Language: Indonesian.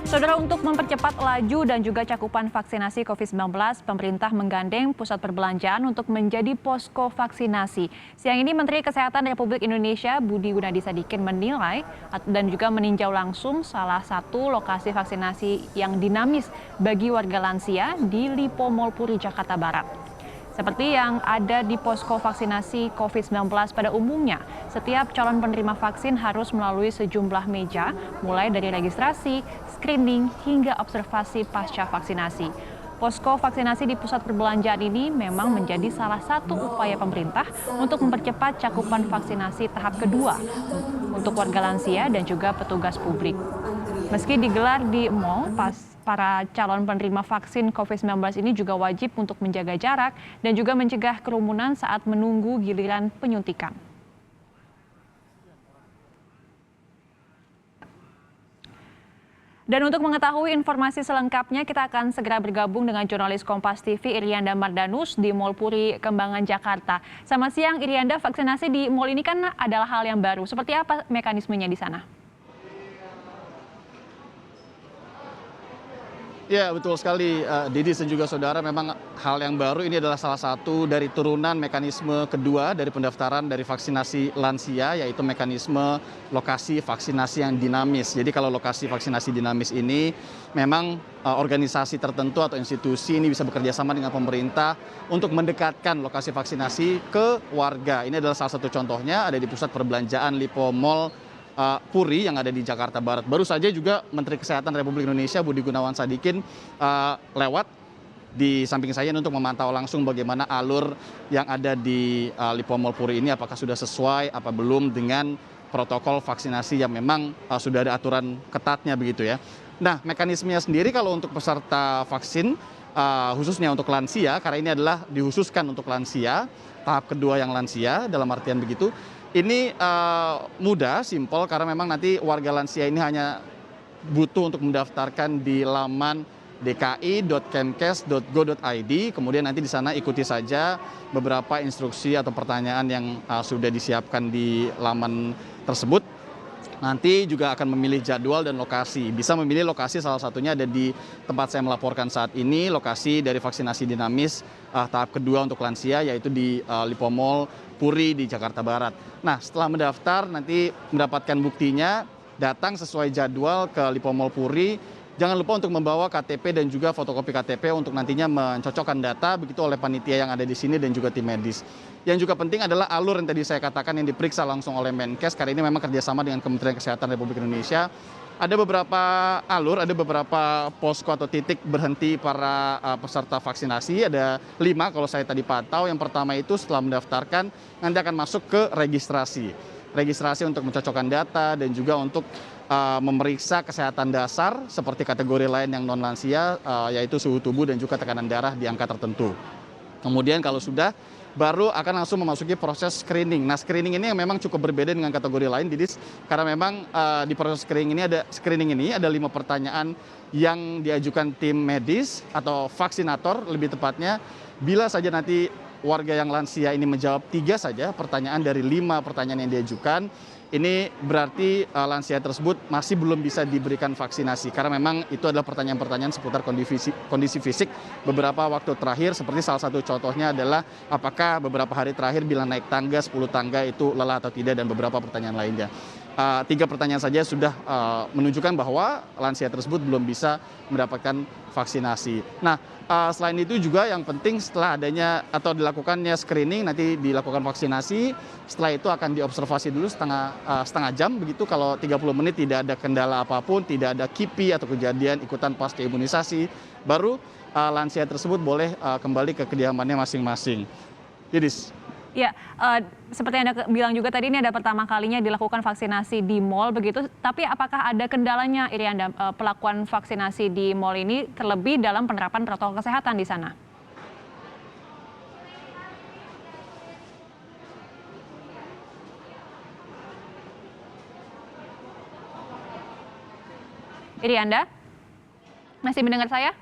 Saudara, untuk mempercepat laju dan juga cakupan vaksinasi COVID-19, pemerintah menggandeng pusat perbelanjaan untuk menjadi posko vaksinasi. Siang ini Menteri Kesehatan Republik Indonesia Budi Gunadi Sadikin menilai dan juga meninjau langsung salah satu lokasi vaksinasi yang dinamis bagi warga lansia di Lipo Mall Puri, Jakarta Barat. Seperti yang ada di posko vaksinasi COVID-19 pada umumnya, setiap calon penerima vaksin harus melalui sejumlah meja, mulai dari registrasi, screening, hingga observasi pasca vaksinasi. Posko vaksinasi di pusat perbelanjaan ini memang menjadi salah satu upaya pemerintah untuk mempercepat cakupan vaksinasi tahap kedua untuk warga lansia dan juga petugas publik. Meski digelar di mal, para calon penerima vaksin COVID-19 ini juga wajib untuk menjaga jarak dan juga mencegah kerumunan saat menunggu giliran penyuntikan. Dan untuk mengetahui informasi selengkapnya, kita akan segera bergabung dengan jurnalis Kompas TV Irianda Mardanus di Mall Puri, Kembangan, Jakarta. Selamat siang Irianda, vaksinasi di mall ini kan adalah hal yang baru. Seperti apa mekanismenya di sana? Ya, betul sekali, Didi dan juga saudara, memang hal yang baru ini adalah salah satu dari turunan mekanisme kedua dari pendaftaran dari vaksinasi lansia, yaitu mekanisme lokasi vaksinasi yang dinamis. Jadi kalau lokasi vaksinasi dinamis ini memang organisasi tertentu atau institusi ini bisa bekerja sama dengan pemerintah untuk mendekatkan lokasi vaksinasi ke warga. Ini adalah salah satu contohnya, ada di pusat perbelanjaan Lipo Mall Puri yang ada di Jakarta Barat. Baru saja juga Menteri Kesehatan Republik Indonesia Budi Gunawan Sadikin lewat di samping saya untuk memantau langsung bagaimana alur yang ada di Lipo Mall Puri ini, apakah sudah sesuai apa belum dengan protokol vaksinasi yang memang sudah ada aturan ketatnya begitu ya. Nah, mekanismenya sendiri kalau untuk peserta vaksin khususnya untuk lansia, karena ini adalah dihususkan untuk lansia, tahap kedua yang lansia dalam artian begitu. Ini mudah, simpel, karena memang nanti warga lansia ini hanya butuh untuk mendaftarkan di laman dki.kemkes.go.id, kemudian nanti di sana ikuti saja beberapa instruksi atau pertanyaan yang sudah disiapkan di laman tersebut. Nanti juga akan memilih jadwal dan lokasi. Bisa memilih lokasi, salah satunya ada di tempat saya melaporkan saat ini, lokasi dari vaksinasi dinamis tahap kedua untuk lansia, yaitu di Lipo Mall Puri di Jakarta Barat. Nah, setelah mendaftar nanti mendapatkan buktinya, datang sesuai jadwal ke Lipo Mall Puri. Jangan lupa untuk membawa KTP dan juga fotokopi KTP untuk nantinya mencocokkan data begitu oleh panitia yang ada di sini dan juga tim medis. Yang juga penting adalah alur yang tadi saya katakan yang diperiksa langsung oleh Menkes, karena ini memang kerjasama dengan Kementerian Kesehatan Republik Indonesia. Ada beberapa alur, ada beberapa posko atau titik berhenti para peserta vaksinasi, ada 5 kalau saya tadi pantau. Yang pertama itu setelah mendaftarkan nanti akan masuk ke registrasi. Registrasi untuk mencocokkan data dan juga untuk memeriksa kesehatan dasar seperti kategori lain yang non lansia, yaitu suhu tubuh dan juga tekanan darah di angka tertentu. Kemudian kalau sudah, baru akan langsung memasuki proses screening. Nah, screening ini yang memang cukup berbeda dengan kategori lain, Didis, karena memang di proses screening ini ada 5 pertanyaan yang diajukan tim medis atau vaksinator lebih tepatnya. Bila saja nanti warga yang lansia ini menjawab 3 saja pertanyaan dari 5 pertanyaan yang diajukan, ini berarti lansia tersebut masih belum bisa diberikan vaksinasi, karena memang itu adalah pertanyaan-pertanyaan seputar kondisi fisik beberapa waktu terakhir, seperti salah satu contohnya adalah apakah beberapa hari terakhir bila naik tangga 10 tangga itu lelah atau tidak, dan beberapa pertanyaan lainnya. 3 pertanyaan saja sudah menunjukkan bahwa lansia tersebut belum bisa mendapatkan vaksinasi. Nah, selain itu juga yang penting setelah adanya atau dilakukannya screening, nanti dilakukan vaksinasi, setelah itu akan diobservasi dulu setengah jam begitu. Kalau 30 menit tidak ada kendala apapun, tidak ada KIPI atau kejadian ikutan pasca imunisasi, baru lansia tersebut boleh kembali ke kediamannya masing-masing. Yudis. Ya, seperti yang Anda bilang juga tadi, ini ada pertama kalinya dilakukan vaksinasi di mal begitu. Tapi apakah ada kendalanya, Irianda, pelakuan vaksinasi di mal ini terlebih dalam penerapan protokol kesehatan di sana? Irianda, masih mendengar saya?